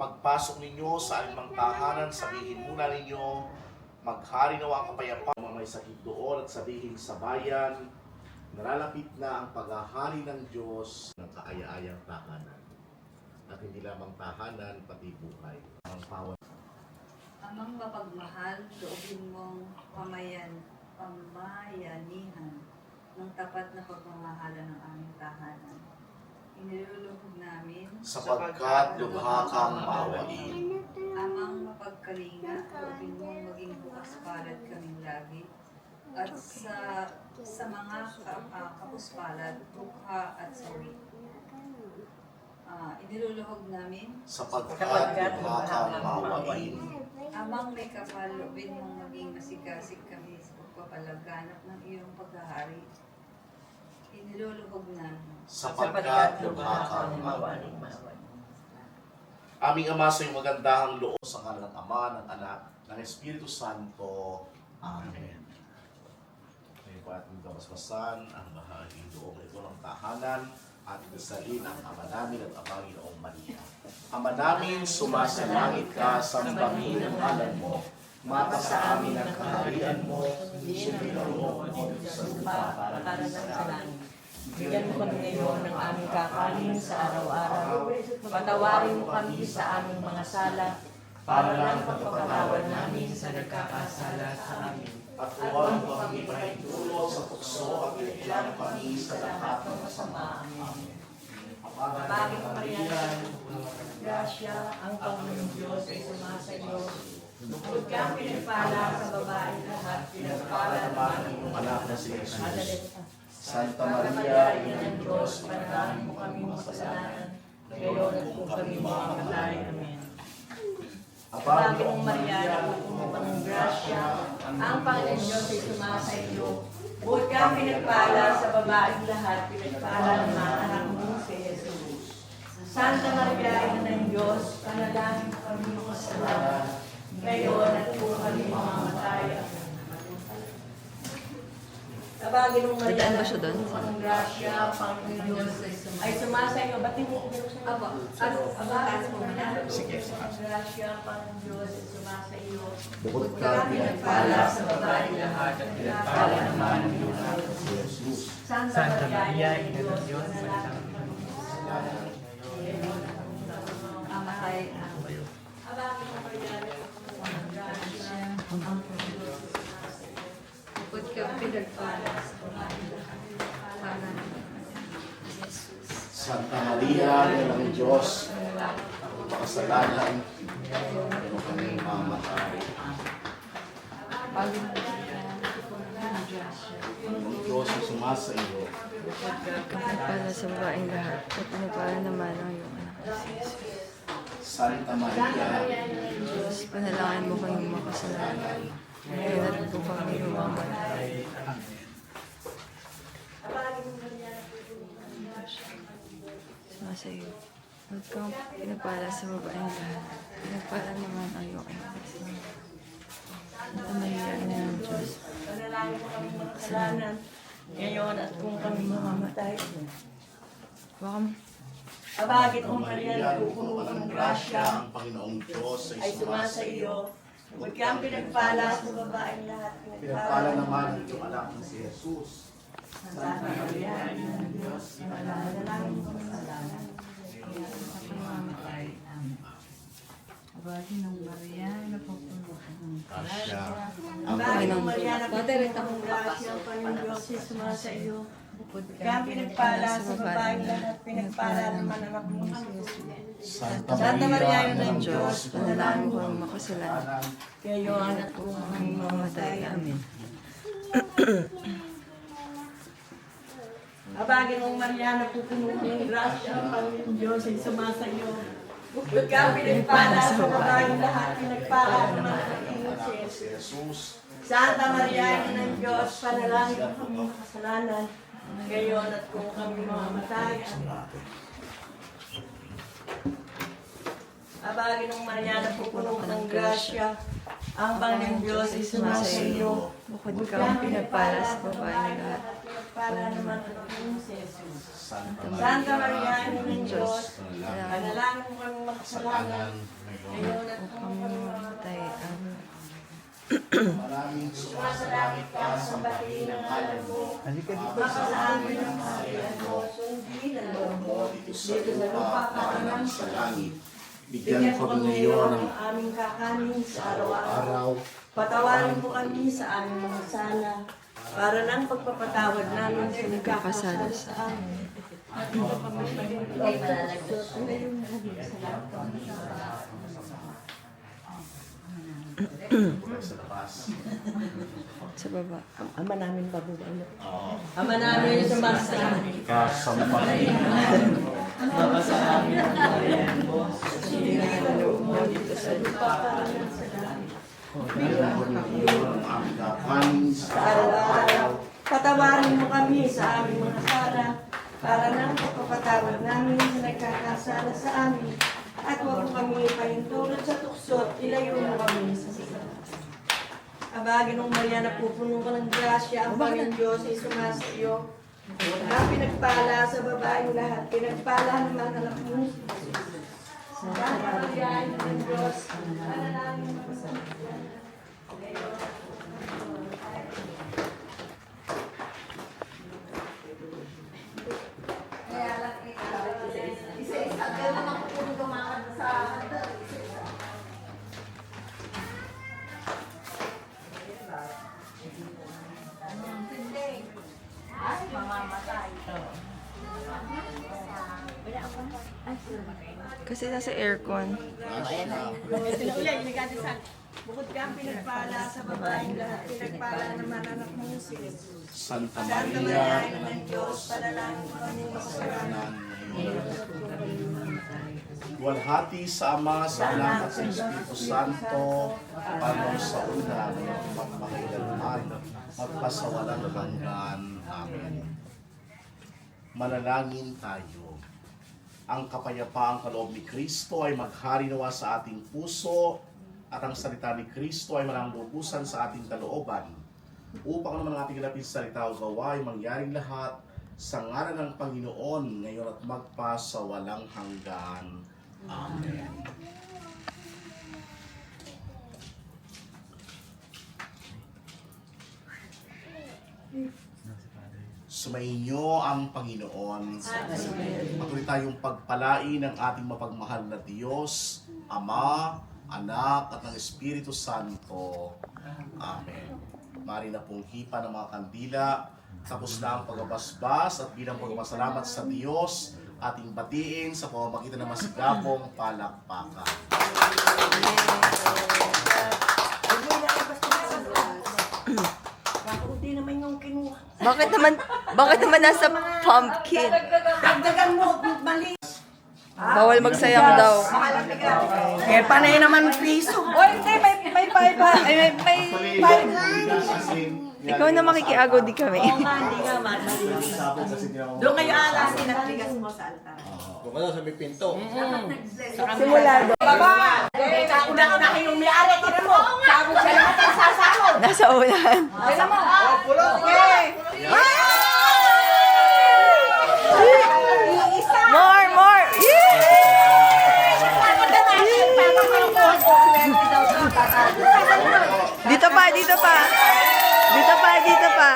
Pagpasok ninyo sa anumang tahanan, sabihin muna ninyo, maghari nawa ang kapayapaan ng mga may sakit doon at sabihin sa bayan, nalalapit na ang paghahari ng Diyos ng kaaya-ayang tahanan. At hindi lamang tahanan, pati buhay. Ang pawat. Amang mapagmahal, loobin mong pamayanihan ng tapat na pagmamahala ng aming tahanan. Iniluluhog namin Sapagkat lubha kang maawain. amang mapagkalinga, loobin mong maging bukas palad kaming lagi. At sa mga kapuspalad, bukha at sawi. Iniluluhog namin Sapagkat lubha kang maawain. amang may kapal, loobin mong maging masigasig kami sa pagpapalaganap ng iyong paghahari. Iniluluhog namin Sapagkat lubha kang maawain. Aming Ama, sa iyong magandahang loob sa ngalan ng Ama, ng Anak, ng Espiritu Santo. Amen. Ngayon po ating kabasbasan ang bahaging loob na ito ng tahanan at dasalin ang Ama namin at Ama Ginoong Maria. Ama namin, sumasalangit ka, sambahin ang ngalan mo. Mapasa amin ang kaharian mo, sundin mo dito sa lupa para sa langit. Bigyan mo kami ngayon ng aming kakanin sa araw-araw. Patawarin mo kami sa aming mga sala, para lang pagpapatawad namin sa nagkakasala sa amin. At huwag mo kami mahintulot sa tukso at iligyan kami sa lahat ng masama. Amen. Bakit Maria, grasya, ang Panginoong Diyos ay sumasa iyo. Bukod kang pinagpala sa babae lahat, pinagpala naman ang iyong Anak na si Jesus. Santa Maria, Ina ng Diyos, panalangin mo kami makasalanan, ngayon at kung kami mamamatay. Amen. Panginoong Maria, napupuno ka ng grasya, ang Panginoong Diyos ay sumasa iyo. Bukod kang pinagpala sa babaeng lahat, pinagpala naman ang anak mo si Jesus. Santa Maria, Ina ng Diyos, panalangin mo kami makasalanan, ngayon at kung kami mamamatay. Amen. Tabagin mong Maria, Dadaan ba siya doon? ang grasya, Panginoong Diyos ay sumasa iyo. Ba't hindi mo binuksan? Aba, ano? Tabagin mo na. Sige. Ang grasya, Panginoong Diyos ay sumasa iyo. Bukod ka Pinagpala sa babae lahat at pinagpala naman ang iyong anak si Jesus. Santa Maria, Ina ng Diyos, manalangin kami sa salanan. Amatay. Tabagin mo Maria, ang grasya, ang Panginoong Diyos ay sumasa iyo. Bukod ka pinagpala sa babae lahat, para naman Jesus. Santa Maria, Ina ng Diyos, makasalanan, ano kami mamatay. Ang Diyos ay sumasa iyo. Pinagpala sa babaeng lahat at pinagpala naman ang iyong anak na si Jesus. Santa Maria, Diyos, panalangin mo kami makasalanan. Ngayon at kung kami mamamatay. Sumasa iyo. Huwag kang pinagpala sa babaeng lahat. Pinagpala naman ang iyong anak na si Jesus. Santa Maria, Ina ng Diyos, Panalangin mo kami makasalanan, ngayon at kung kami mamamatay. baka mo. Tabagin mo Maria, Maria, napupuno ka ng grasya, ang Panginoong Diyos ay sumasa iyo. Huwag kang pinagpala sa babaeng lahat, Pinagpala naman ang iyong anak na si Jesus. Santa Maria, Ina ng Diyos, manalangin mo kami makasalanan, ngayon at kung mamamatay. Abati ng Maria, napupuno ka ng Asya. Ang Panginoong Maria, napupuno ka ng grasya, ang Panginoong Diyos ay sumasa iyo. Huwag kang pinagpala sa babaeng lahat, pinagpala naman ang anak mo si Jesus. Santa Maria, Ina ng Diyos, panalangin mo kami makasalanan. Ngayon At kung kami mamamatay. Amen. Abagin mong Maria, napupuno ka ng grasya, ang Panginoong Diyos ay sumasa iyo. Huwag kang pinagpala sa babaeng lahat, pinagpala naman ang iyong si Jesus. si Jesus. Santa Maria, Ina ng Diyos, panalangin mo kami makasalanan, ngayon at kung kami mamamatay. Abagin ng Maria, napupuno ka ng grasya, ang Panginoong Diyos ay sumasa iyo. Bukod kang pinagpala sa babaeng lahat. Pinagpala naman ang iyong si Jesus. Santa Santa Maria, Ina ng Diyos, Panalangin Panalangin mo kami magkasalanan. Ngayon at upang mamatay ang Maraming sumasalangit ka sa batiin ng alay mo. makasalamin ng kaharian mo. Sundin ang loob mo. Dito sa lupa, para sa langit. Bigyan Bigyan ko mo rin kami ngayon ng ng aming kakanin sa araw-araw. araw. Patawarin mo kami sa aming mga sala. Para ng pagpapatawad namin sa nagkakasala sa amin. At hindi kami pagpapatawad sa ngayon sa lahat. Sa labas. sa baba. Ama namin babuano. Oo. Ama namin sumasalangit. Kasampaling. Dito sa lupa. Bigyan ko rin ngayon ng aming kakanin sa Sa araw-araw, patawarin mo kami sa aming mga sala, para ng pagpapatawad namin sa nagkakasala sa amin, at huwag mo kami ipahintulot sa tukso, ilayo mo kami sa sila. Abagin ng Maria na pupuno ka ng grasya, ang Panginoon Diyos ay sumasa iyo. Ang pinagpala sa babaeng lahat, pinagpala naman anak mo si Jesus. Santa Maria, Ina ng Diyos, panalangin mo sa Kasi nasa aircon. Bukod kang pinagpala sa babaeng lahat, pinagpala naman anak mo si Jesus. Santa Santa Maria, Maria, Ina ng Diyos, panalangin mo kami makasalanan. Luwalhati sa Ama, sa Anak at sa Espiritu Santo, paano sa una, ngayon magpakailanman, magpasawalang hanggan. Amen. Manalangin tayo. Ang kapayapaang kaloob ni Kristo ay maghari nawa sa ating puso at ang salita ni Kristo ay mananglubusan sa ating kalooban upang naman ang ating lapis salita o gawa ay mangyaring lahat sa ngalan ng Panginoon ngayon at magpa sa walang hanggan. Amen. Sumainyo ang Panginoon. Patuloy tayong pagpalain ng ating mapagmahal na Diyos, Ama, Anak, at ng Espiritu Santo. Amen. Mari na pong hipa ng mga kandila. Tapos na ang pagbabasbas at bilang pagpasalamat sa Diyos, ating batiin sa pamamagitan ng masigabong palakpakan. Hindi naman yung kinuha. Bakit naman nasa pumpkin? Dagdagan mo, mali. Bawal magsayang daw. Eh, panay naman piso. O, hindi, may 5. May Ikaw na makikiagaw di kami. hindi nga man. Doon kayo alasin at bigas mo sa altar. Doon ka na sa may pinto. Simula doon. Baba! Una-una kayong may-ari. Tignan mo. Sabog sa lahat ang sasahod. Nasa ulan. Tignan mo. Okay. Iisa. More! Dito pa.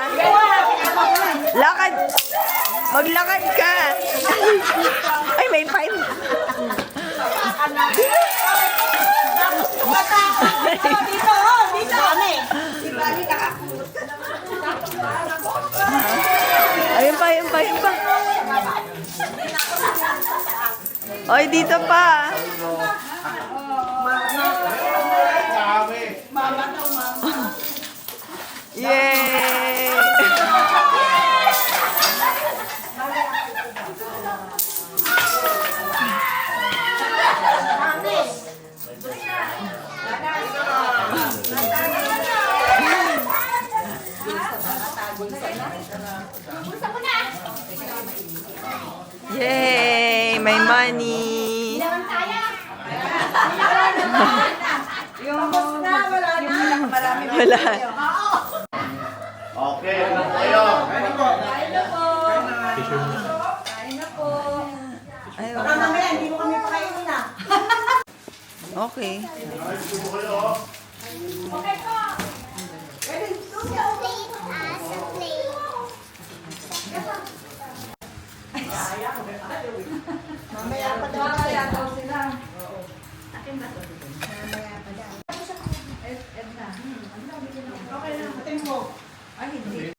Lakad. Maglakad ka. Ay, may pipe. Dito. Si Bali nakakulot ka naman. Ayun pa. Oy, dito pa. Yay! Yay! May money! Wala. Okay, ano kayo? Ayun. Mamaya, hindi mo kami Okay. Mamaya pa daw sila. Akin ba to?